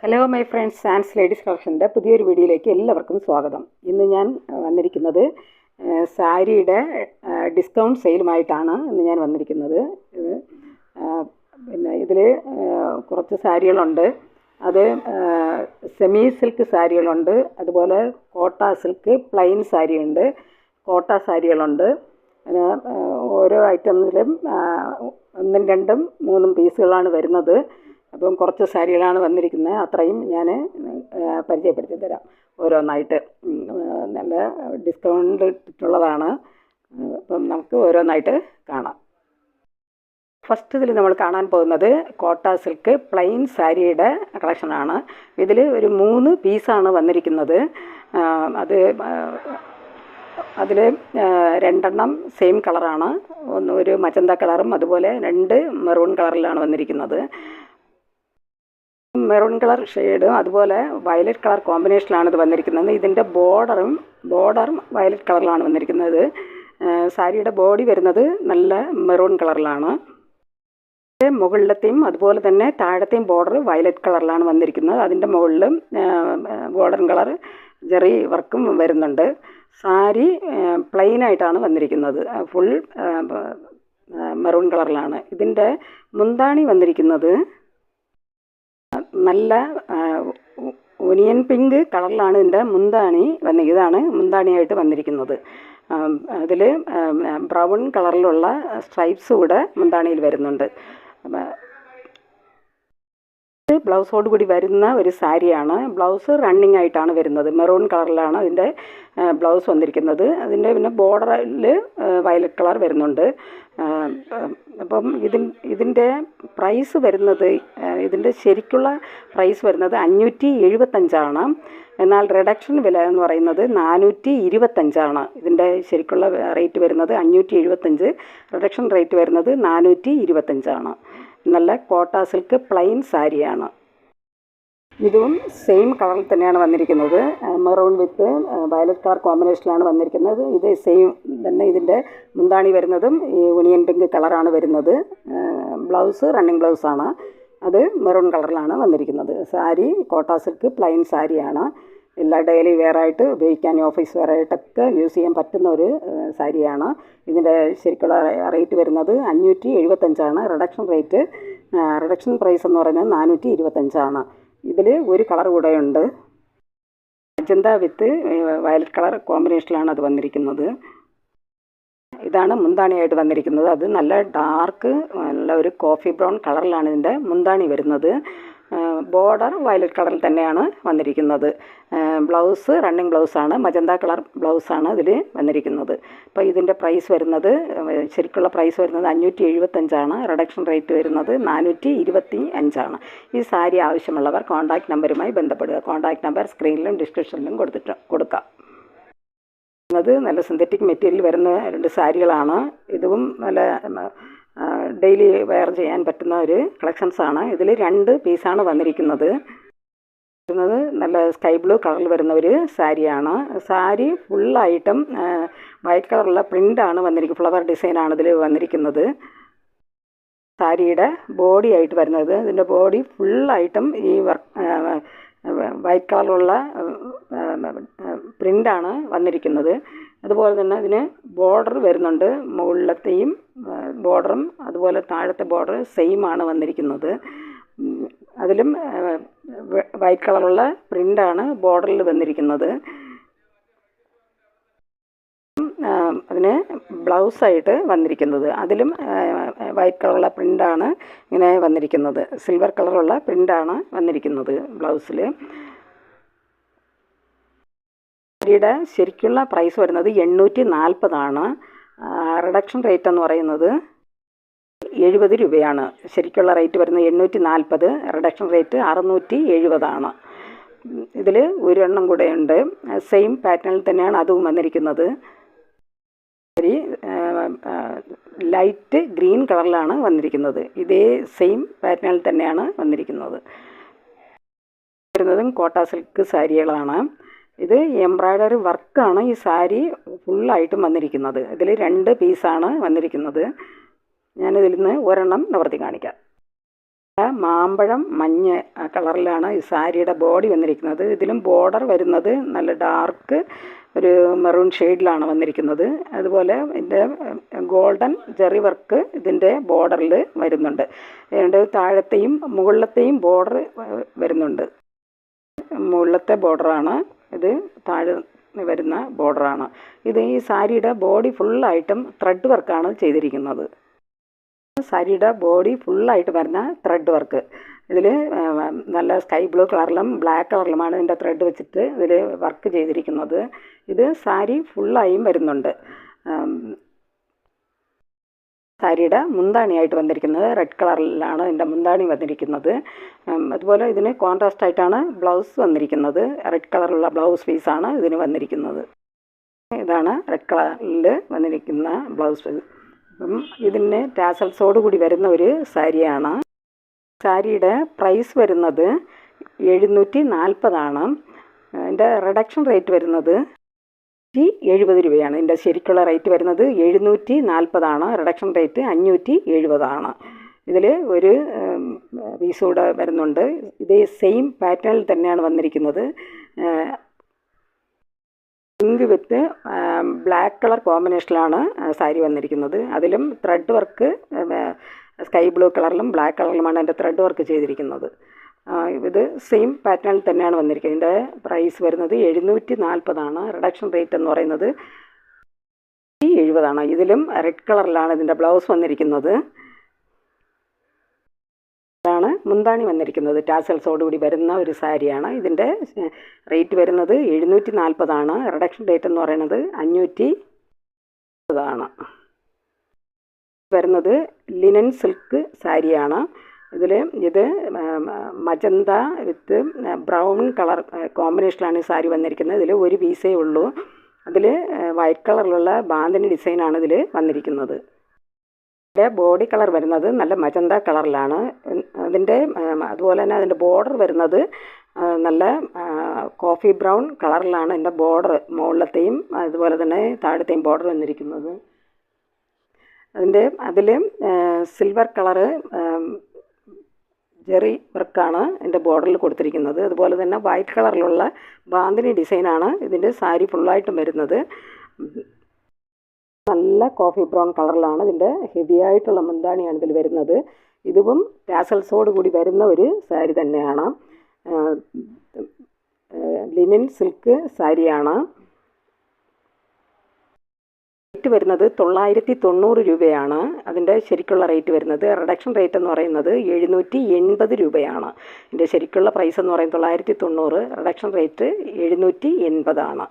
Hello my friends, സാൻസ് ladies കളക്ഷൻ്റെ പുതിയൊരു വീഡിയോയിലേക്ക് എല്ലാവർക്കും സ്വാഗതം. ഇന്ന് ഞാൻ വന്നിരിക്കുന്നത് സാരിയുടെ ഡിസ്കൗണ്ട് സെയിലുമായിട്ടാണ് ഞാൻ വന്നിരിക്കുന്നത്. പിന്നെ ഇതിൽ കുറച്ച് സാരികളുണ്ട്. അത് സെമി സിൽക്ക് സാരികളുണ്ട്, അതുപോലെ കോട്ട സിൽക്ക് പ്ലെയിൻ സാരിയുണ്ട്, കോട്ട സാരികളുണ്ട്. ഓരോ ഐറ്റംസിലും 1, 2, 3 പീസുകളാണ് വരുന്നത്. അപ്പം കുറച്ച് സാരികളാണ് വന്നിരിക്കുന്നത്. അത്രയും ഞാൻ പരിചയപ്പെടുത്തി തരാം ഓരോന്നായിട്ട്. നല്ല ഡിസ്കൗണ്ട് ഇട്ടിട്ടുള്ളതാണ്. അപ്പം നമുക്ക് ഓരോന്നായിട്ട് കാണാം. ഫസ്റ്റ് ഇതിൽ നമ്മൾ കാണാൻ പോകുന്നത് കോട്ട സിൽക്ക് പ്ലെയിൻ സാരിയുടെ കളക്ഷനാണ്. ഇതിൽ ഒരു 3 പീസാണ് വന്നിരിക്കുന്നത്. അതിൽ 2 സെയിം കളറാണ്. ഒരു മജന്ത കളറും അതുപോലെ 2 മെറൂൺ കളറിലാണ് വന്നിരിക്കുന്നത്. മെറൂൺ കളർ ഷെയ്ഡും അതുപോലെ വയലറ്റ് കളർ കോമ്പിനേഷനിലാണ് ഇത് വന്നിരിക്കുന്നത്. ഇതിൻ്റെ ബോർഡറും വയലറ്റ് കളറിലാണ് വന്നിരിക്കുന്നത്. സാരിയുടെ ബോഡി വരുന്നത് നല്ല മെറൂൺ കളറിലാണ്. മുകളിലത്തെയും അതുപോലെ തന്നെ താഴത്തെയും ബോർഡർ വയലറ്റ് കളറിലാണ് വന്നിരിക്കുന്നത്. അതിൻ്റെ മുകളിലും ഗോൾഡൻ കളർ ജെറി വർക്കും വരുന്നുണ്ട്. സാരി പ്ലെയിനായിട്ടാണ് വന്നിരിക്കുന്നത്. ഫുൾ മെറൂൺ കളറിലാണ്. ഇതിൻ്റെ മുന്താണി വന്നിരിക്കുന്നത് നല്ല ഒനിയൻ പിങ്ക് കളറിലാണ് ഇതിൻ്റെ മുന്താണി ഇതാണ് മുന്താണിയായിട്ട് വന്നിരിക്കുന്നത്. അതിൽ ബ്രൗൺ കളറിലുള്ള സ്ട്രൈപ്സ് കൂടെ മുന്താണിയിൽ വരുന്നുണ്ട്. ബ്ലൗസോട് കൂടി വരുന്ന ഒരു സാരിയാണ്. ബ്ലൗസ് റണ്ണിങ് ആയിട്ടാണ് വരുന്നത്. മെറൂൺ കളറിലാണ് അതിൻ്റെ ബ്ലൗസ് വന്നിരിക്കുന്നത്. അതിൻ്റെ പിന്നെ ബോർഡറിൽ വയലറ്റ് കളർ വരുന്നുണ്ട്. അപ്പം ഇതിൻ്റെ പ്രൈസ് വരുന്നത്, ഇതിൻ്റെ ശരിക്കുള്ള പ്രൈസ് വരുന്നത് 575 എന്നാൽ റിഡക്ഷൻ വില എന്ന് പറയുന്നത് 425. ഇതിൻ്റെ ശരിക്കുള്ള റേറ്റ് വരുന്നത് 575, റിഡക്ഷൻ റേറ്റ് വരുന്നത് 425. നല്ല കോട്ട സിൽക്ക് പ്ലെയിൻ സാരിയാണ്. ഇതും സെയിം കളറിൽ തന്നെയാണ് വന്നിരിക്കുന്നത്. മെറൂൺ വിത്ത് വയലറ്റ് കളർ കോമ്പിനേഷനിലാണ് വന്നിരിക്കുന്നത്. ഇത് സെയിം തന്നെ. ഇതിൻ്റെ മുന്താണി വരുന്നതും ഈ ഒനിയൻ പിങ്ക് കളറാണ് വരുന്നത്. ബ്ലൗസ് റണ്ണിങ് ബ്ലൗസാണ്. അത് മെറൂൺ കളറിലാണ് വന്നിരിക്കുന്നത്. സാരി കോട്ട സിൽക്ക് പ്ലെയിൻ സാരിയാണ്. എല്ലാ ഡെയിലി വെയറായിട്ട് ഉപയോഗിക്കാൻ, ഓഫീസ് വെയറായിട്ടൊക്കെ യൂസ് ചെയ്യാൻ പറ്റുന്ന ഒരു സാരിയാണ്. ഇതിൻ്റെ ശരിക്കുള്ള റേറ്റ് വരുന്നത് 575. റിഡക്ഷൻ പ്രൈസ് എന്ന് പറയുന്നത് 425. ഇതിൽ ഒരു കളർ കൂടെയുണ്ട്. മജന്ത വിത്ത് വയലറ്റ് കളർ കോമ്പിനേഷനിലാണ് അത് വന്നിരിക്കുന്നത്. ഇതാണ് മുന്താണിയായിട്ട് വന്നിരിക്കുന്നത്. അത് നല്ല ഡാർക്ക്, നല്ല ഒരു കോഫി ബ്രൗൺ കളറിലാണ് ഇതിൻ്റെ മുന്താണി വരുന്നത്. ബോർഡർ വയലറ്റ് കളറിൽ തന്നെയാണ് വന്നിരിക്കുന്നത്. ബ്ലൗസ് റണ്ണിങ് ബ്ലൗസാണ്. മജന്ത കളർ ബ്ലൗസാണ് ഇതിൽ വന്നിരിക്കുന്നത്. അപ്പോൾ ഇതിൻ്റെ പ്രൈസ് വരുന്നത്, ശരിക്കുള്ള പ്രൈസ് വരുന്നത് 575. റിഡക്ഷൻ റേറ്റ് വരുന്നത് 425. ഈ സാരി ആവശ്യമുള്ളവർ കോൺടാക്റ്റ് നമ്പറുമായി ബന്ധപ്പെടുക. കോൺടാക്റ്റ് നമ്പർ സ്ക്രീനിലും ഡിസ്ക്രിപ്ഷനിലും കൊടുക്കാം. നല്ല സിന്തറ്റിക് മെറ്റീരിയൽ വരുന്ന 2 സാരികളാണ്. ഇതും നല്ല ഡെയിലി വെയർ ചെയ്യാൻ പറ്റുന്ന ഒരു കളക്ഷൻസാണ്. ഇതിൽ 2 പീസാണ് വന്നിരിക്കുന്നത്. നല്ല സ്കൈ ബ്ലൂ കളറിൽ വരുന്ന ഒരു സാരിയാണ്. സാരി ഫുള്ളായിട്ടും വൈറ്റ് കളറുള്ള പ്രിൻ്റാണ് വന്നിരിക്കുന്നത്. ഫ്ലവർ ഡിസൈനാണ് ഇതിൽ വന്നിരിക്കുന്നത്. സാരിയുടെ ബോഡി ആയിട്ട് വരുന്നത്, ഇതിൻ്റെ ബോഡി ഫുള്ളായിട്ടും ഈ വൈറ്റ് കളറുള്ള പ്രിൻ്റാണ് വന്നിരിക്കുന്നത്. അതുപോലെ തന്നെ ഇതിന് ബോർഡർ വരുന്നുണ്ട്. മുകളിലത്തെയും ബോർഡറും അതുപോലെ താഴത്തെ ബോർഡർ സെയിം ആണ് വന്നിരിക്കുന്നത്. അതിലും വൈറ്റ് കളറുള്ള പ്രിൻ്റാണ് ബോർഡറിൽ വന്നിരിക്കുന്നത്. അതിന് ബ്ലൗസായിട്ട് വന്നിരിക്കുന്നത്, അതിലും വൈറ്റ് കളറുള്ള പ്രിൻ്റാണ് ഇങ്ങനെ വന്നിരിക്കുന്നത്. സിൽവർ കളറുള്ള പ്രിൻ്റാണ് വന്നിരിക്കുന്നത് ബ്ലൗസിൽ. സാരിയുടെ ശരിക്കുള്ള പ്രൈസ് വരുന്നത് 840. റിഡക്ഷൻ റേറ്റ് എന്ന് പറയുന്നത് 70 രൂപയാണ്. ശരിക്കുള്ള റേറ്റ് വരുന്നത് 840, റിഡക്ഷൻ റേറ്റ് 670. ഇതിൽ ഒരെണ്ണം കൂടെ ഉണ്ട്. സെയിം പാറ്റേണിൽ തന്നെയാണ് അതും വന്നിരിക്കുന്നത്. ലൈറ്റ് ഗ്രീൻ കളറിലാണ് വന്നിരിക്കുന്നത്. ഇതേ സെയിം പാറ്റേണിൽ തന്നെയാണ് വന്നിരിക്കുന്നത്. വരുന്നതും കോട്ട സിൽക്ക് സാരികളാണ്. ഇത് എംബ്രോയ്ഡറി വർക്കാണ് ഈ സാരി ഫുള്ളായിട്ടും വന്നിരിക്കുന്നത്. ഇതിൽ 2 പീസാണ് വന്നിരിക്കുന്നത്. ഞാനിതിൽ നിന്ന് ഒരെണ്ണം നിവർത്തി കാണിക്കാം. മാമ്പഴം മഞ്ഞ കളറിലാണ് ഈ സാരിയുടെ ബോഡി വന്നിരിക്കുന്നത്. ഇതിലും ബോർഡർ വരുന്നത് നല്ല ഡാർക്ക് ഒരു മെറൂൺ ഷെയ്ഡിലാണ് വന്നിരിക്കുന്നത്. അതുപോലെ ഇതിൻ്റെ ഗോൾഡൻ ജെറി വർക്ക് ഇതിൻ്റെ ബോർഡറിൽ വരുന്നുണ്ട്. അതുകൊണ്ട് താഴത്തെയും മുകളിലത്തെയും ബോർഡർ വരുന്നുണ്ട്. മുകളിലത്തെ ബോർഡറാണ് ഇത്, താഴെ വരുന്ന ബോർഡറാണ് ഇത്. ഈ സാരിയുടെ ബോഡി ഫുള്ളായിട്ടും ത്രെഡ് വർക്കാണ് ചെയ്തിരിക്കുന്നത്. സാരിയുടെ ബോഡി ഫുള്ളായിട്ട് വരുന്ന ത്രെഡ് വർക്ക്. ഇതിൽ നല്ല സ്കൈ ബ്ലൂ കളറിലും ബ്ലാക്ക് കളറിലുമാണ് ഇതിൻ്റെ ത്രെഡ് വെച്ചിട്ട് ഇതിൽ വർക്ക് ചെയ്തിരിക്കുന്നത്. ഇത് സാരി ഫുള്ളായും വരുന്നുണ്ട്. സാരിയുടെ മുന്താണിയായിട്ട് വന്നിരിക്കുന്നത് റെഡ് കളറിലാണ് ഇതിൻ്റെ മുന്താണി വന്നിരിക്കുന്നത്. അതുപോലെ ഇതിന് കോൺട്രാസ്റ്റ് ആയിട്ടാണ് ബ്ലൗസ് വന്നിരിക്കുന്നത്. റെഡ് കളറുള്ള ബ്ലൗസ് പീസാണ് ഇതിന് വന്നിരിക്കുന്നത്. ഇതാണ് റെഡ് കളറിൽ വന്നിരിക്കുന്ന ബ്ലൗസ് പീസ്. ഇതിന് ടാസൽസോട് കൂടി വരുന്ന ഒരു സാരിയാണ്. സാരിയുടെ പ്രൈസ് വരുന്നത് 740 ഇതിൻ്റെ റിഡക്ഷൻ റേറ്റ് വരുന്നത് 70 രൂപയാണ്. ഇതിൻ്റെ ശരിക്കുള്ള റേറ്റ് വരുന്നത് 740, റിഡക്ഷൻ റേറ്റ് 570. ഇതിൽ ഒരു പീസ് കൂടെ വരുന്നുണ്ട്. ഇതേ സെയിം പാറ്റേണിൽ തന്നെയാണ് വന്നിരിക്കുന്നത്. പിങ്ക് വിത്ത് ബ്ലാക്ക് കളർ കോമ്പിനേഷനിലാണ് സാരി വന്നിരിക്കുന്നത്. അതിലും ത്രെഡ് വർക്ക് സ്കൈ ബ്ലൂ കളറിലും ബ്ലാക്ക് കളറിലുമാണ് അതിൻ്റെ ത്രെഡ് വർക്ക് ചെയ്തിരിക്കുന്നത്. ഇത് സെയിം പാറ്റേണിൽ തന്നെയാണ് വന്നിരിക്കുന്നത്. ഇതിൻ്റെ പ്രൈസ് വരുന്നത് 740, റിഡക്ഷൻ റേറ്റ് എന്ന് പറയുന്നത് 70. ഇതിലും റെഡ് കളറിലാണ് ഇതിൻ്റെ ബ്ലൗസ് വന്നിരിക്കുന്നത്. ാണ് മുന്താണി വന്നിരിക്കുന്നത്. ടാസൽസോടുകൂടി വരുന്ന ഒരു സാരിയാണ്. ഇതിൻ്റെ റേറ്റ് വരുന്നത് 740, റിഡക്ഷൻ റേറ്റ് എന്ന് പറയുന്നത് 570. വരുന്നത് ലിനൻ സിൽക്ക് സാരിയാണ്. ഇത് മജന്ത വിത്ത് ബ്രൗൺ കളർ കോമ്പിനേഷനിലാണ് ഈ സാരി വന്നിരിക്കുന്നത്. ഇതിൽ ഒരു പീസേ ഉള്ളൂ. അതിൽ വൈറ്റ് കളറിലുള്ള ബാന്തിനി ഡിസൈനാണ് ഇതിൽ വന്നിരിക്കുന്നത്. ബോഡി കളർ വരുന്നത് നല്ല മജന്ത കളറിലാണ്. അതുപോലെ തന്നെ അതിൻ്റെ ബോർഡർ വരുന്നത് നല്ല കോഫി ബ്രൗൺ കളറിലാണ് ഇതിൻ്റെ ബോർഡർ. മുകളിലത്തെയും അതുപോലെ തന്നെ താഴത്തെയും ബോർഡർ വന്നിരിക്കുന്നത്. അതിൽ സിൽവർ കളറ് ജെറി വർക്കാണ് ഇതിൻ്റെ ബോർഡറിൽ കൊടുത്തിരിക്കുന്നത്. അതുപോലെ തന്നെ വൈറ്റ് കളറിലുള്ള ബാന്തിനി ഡിസൈനാണ് ഇതിൻ്റെ സാരി ഫുള്ളായിട്ടും വരുന്നത്. നല്ല കോഫി ബ്രൗൺ കളറിലാണ് ഇതിൻ്റെ ഹെവി ആയിട്ടുള്ള മുന്താണിയാണ് ഇതിൽ വരുന്നത്. ഇതും ടാസൽസോട് കൂടി വരുന്ന ഒരു സാരി തന്നെയാണ്. ലിനൻ സിൽക്ക് സാരിയാണ്. റേറ്റ് വരുന്നത് 990 രൂപയാണ്. അതിൻ്റെ ശരിക്കുള്ള റേറ്റ് വരുന്നത്. റിഡക്ഷൻ റേറ്റ് എന്ന് പറയുന്നത് 780 രൂപയാണ്. ഇതിൻ്റെ ശരിക്കുള്ള പ്രൈസ് എന്ന് പറയുന്നത് 990, റിഡക്ഷൻ റേറ്റ് 780.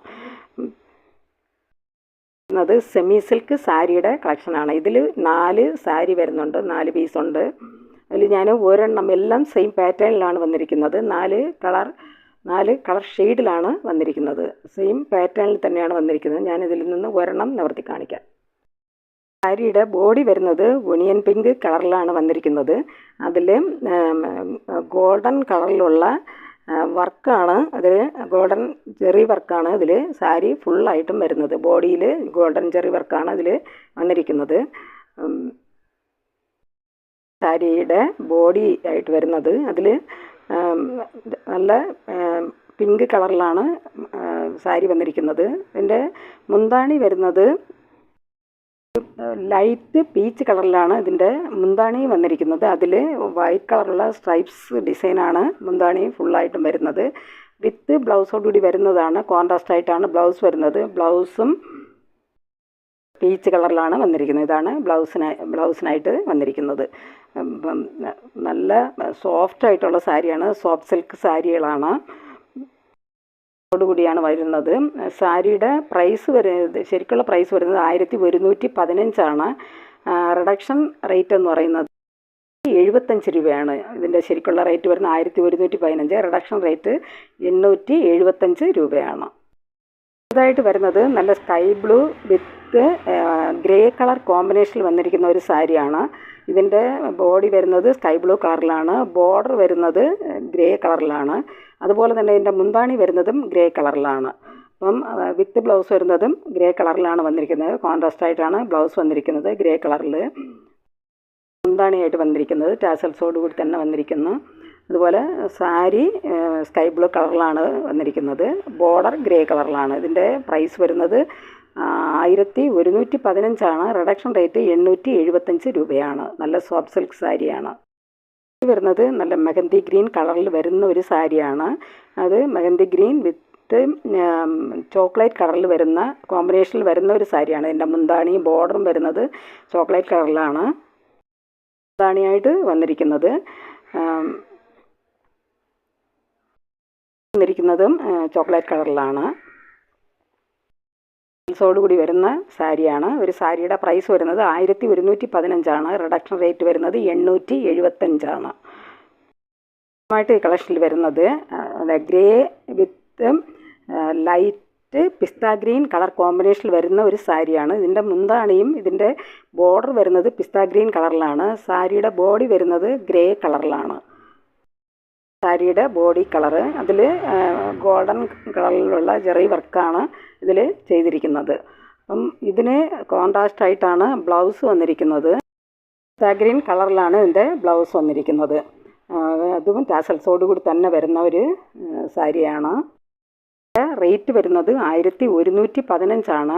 അത് സെമി സിൽക്ക് സാരിയുടെ കളക്ഷനാണ്. ഇതിൽ 4 സാരി വരുന്നുണ്ട്, 4 പീസുണ്ട്. അതിൽ ഞാൻ ഒരെണ്ണം എല്ലാം സെയിം പാറ്റേണിലാണ് വന്നിരിക്കുന്നത്. 4 കളർ ഷെയ്ഡിലാണ് വന്നിരിക്കുന്നത്. സെയിം പാറ്റേണിൽ തന്നെയാണ് വന്നിരിക്കുന്നത്. ഞാനിതിൽ നിന്ന് ഒരെണ്ണം നിവർത്തി കാണിക്കാം. സാരിയുടെ ബോഡി വരുന്നത് ഒണിയൻ പിങ്ക് കളറിലാണ് വന്നിരിക്കുന്നത്. അതിൽ ഗോൾഡൻ കളറിലുള്ള വർക്കാണ്. അതിൽ ഗോൾഡൻ ജെറി വർക്കാണ് ഇതിൽ സാരി ഫുള്ളായിട്ടും വരുന്നത്. ബോഡിയിൽ ഗോൾഡൻ ജെറി വർക്കാണ് ഇതിൽ വന്നിരിക്കുന്നത്. സാരിയുടെ ബോഡി ആയിട്ട് വരുന്നത് അതിൽ നല്ല പിങ്ക് കളറിലാണ് സാരി വന്നിരിക്കുന്നത്. ഇതിൻ്റെ മുന്താണി വരുന്നത് ലൈറ്റ് പീച്ച് കളറിലാണ് ഇതിൻ്റെ മുന്താണി വന്നിരിക്കുന്നത്. അതിൽ വൈറ്റ് കളറുള്ള സ്ട്രൈപ്സ് ഡിസൈനാണ് മുന്താണി ഫുള്ളായിട്ടും വരുന്നത്. വിത്ത് ബ്ലൗസോടുകൂടി വരുന്നതാണ്. കോൺട്രാസ്റ്റ് ആയിട്ടാണ് ബ്ലൗസ് വരുന്നത്. ബ്ലൗസും പീച്ച് കളറിലാണ് വന്നിരിക്കുന്നത്. ഇതാണ് ബ്ലൗസിനായിട്ട് വന്നിരിക്കുന്നത്. നല്ല സോഫ്റ്റ് ആയിട്ടുള്ള സാരിയാണ്. സോഫ്റ്റ് സിൽക്ക് സാരികളാണ് കൂടിയാണ് വരുന്നത്. സാരിയുടെ പ്രൈസ് വരുന്നത് ശരിക്കുള്ള പ്രൈസ് വരുന്നത് 1115. റിഡക്ഷൻ റേറ്റ് എന്ന് പറയുന്നത് 75 രൂപയാണ്. ഇതിൻ്റെ ശരിക്കുള്ള റേറ്റ് വരുന്നത് 1115, റിഡക്ഷൻ റേറ്റ് 875 രൂപയാണ്. ഇതായിട്ട് വരുന്നത് നല്ല sky blue with grey colour കോമ്പിനേഷനിൽ വന്നിരിക്കുന്ന ഒരു സാരിയാണ്. ഇതിൻ്റെ ബോഡി വരുന്നത് സ്കൈ ബ്ലൂ കളറിലാണ്. ബോർഡർ വരുന്നത് ഗ്രേ കളറിലാണ്. അതുപോലെ തന്നെ ഇതിൻ്റെ മുന്താണി വരുന്നതും ഗ്രേ കളറിലാണ്. അപ്പം വിത്ത് ബ്ലൗസ് വരുന്നതും ഗ്രേ കളറിലാണ് വന്നിരിക്കുന്നത്. കോൺട്രാസ്റ്റ് ആയിട്ടാണ് ബ്ലൗസ് വന്നിരിക്കുന്നത് ഗ്രേ കളറിൽ. മുന്താണിയായിട്ട് വന്നിരിക്കുന്നത് ടാസൽസോട് കൂടി തന്നെ വന്നിരിക്കുന്നു. അതുപോലെ സാരി സ്കൈ ബ്ലൂ കളറിലാണ് വന്നിരിക്കുന്നത്. ബോർഡർ ഗ്രേ കളറിലാണ്. ഇതിൻ്റെ പ്രൈസ് വരുന്നത് 1115 റിഡക്ഷൻ റേറ്റ് 875 രൂപയാണ്. നല്ല സോഫ്റ്റ് സിൽക്ക് സാരിയാണ്. ഇത് വരുന്നത് നല്ല മെഹന്തി ഗ്രീൻ കളറിൽ വരുന്ന ഒരു സാരിയാണ്. അത് മെഹന്തി ഗ്രീൻ വിത്ത് ചോക്ലേറ്റ് കളറിൽ വരുന്ന കോമ്പിനേഷനിൽ വരുന്ന ഒരു സാരിയാണ്. ഇതിൻ്റെ മുന്താണിയും ബോർഡറും വരുന്നത് ചോക്ലേറ്റ് കളറിലാണ് മുന്താണിയായിട്ട് വന്നിരിക്കുന്നതും ചോക്ലേറ്റ് കളറിലാണ്. കൂടി വരുന്ന സാരിയാണ്. ഒരു സാരിയുടെ പ്രൈസ് വരുന്നത് 1115 റിഡക്ഷൻ റേറ്റ് വരുന്നത് 875. ഈ കളക്ഷനിൽ വരുന്നത് grey with light pista green colour കോമ്പിനേഷനിൽ വരുന്ന ഒരു സാരിയാണ്. ഇതിൻ്റെ മുന്താണിയും ഇതിൻ്റെ ബോർഡർ വരുന്നത് പിസ്ത ഗ്രീൻ കളറിലാണ്. സാരിയുടെ ബോഡി വരുന്നത് ഗ്രേ കളറിലാണ്. സാരിയുടെ ബോഡി കളറ് അതിൽ ഗോൾഡൻ കളറിലുള്ള ജെറി വർക്കാണ് ഇതിൽ ചെയ്തിരിക്കുന്നത്. അപ്പം ഇതിന് കോൺട്രാസ്റ്റ് ആയിട്ടാണ് ബ്ലൗസ് വന്നിരിക്കുന്നത്. ഗ്രീൻ കളറിലാണ് ഇതിൻ്റെ ബ്ലൗസ് വന്നിരിക്കുന്നത്. അതും ടാസൽസോട് കൂടി തന്നെ വരുന്ന ഒരു സാരിയാണ്. റേറ്റ് വരുന്നത് 1115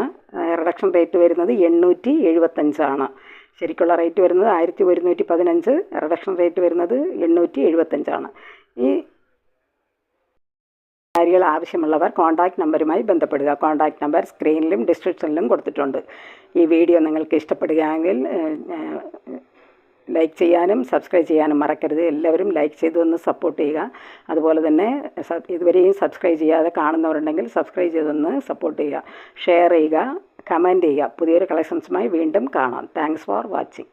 റിഡക്ഷൻ റേറ്റ് വരുന്നത് 875. ശരിക്കുള്ള റേറ്റ് വരുന്നത് 1115, റിഡക്ഷൻ റേറ്റ് വരുന്നത് 875. ഈ സാരികൾ ആവശ്യമുള്ളവർ കോൺടാക്റ്റ് നമ്പറുമായി ബന്ധപ്പെടുക. കോൺടാക്റ്റ് നമ്പർ സ്ക്രീനിലും ഡിസ്ക്രിപ്ഷനിലും കൊടുത്തിട്ടുണ്ട്. ഈ വീഡിയോ നിങ്ങൾക്ക് ഇഷ്ടപ്പെടുകയാണെങ്കിൽ ലൈക്ക് ചെയ്യാനും സബ്സ്ക്രൈബ് ചെയ്യാനും മറക്കരുത്. എല്ലാവരും ലൈക്ക് ചെയ്ത് ഒന്ന് സപ്പോർട്ട് ചെയ്യുക. അതുപോലെ തന്നെ ഇതുവരെയും സബ്സ്ക്രൈബ് ചെയ്യാതെ കാണുന്നവരുണ്ടെങ്കിൽ സബ്സ്ക്രൈബ് ചെയ്തൊന്ന് സപ്പോർട്ട് ചെയ്യുക. ഷെയർ ചെയ്യുക, കമൻറ്റ് ചെയ്യുക. പുതിയൊരു കളക്ഷൻസുമായി വീണ്ടും കാണാം. Thanks for watching.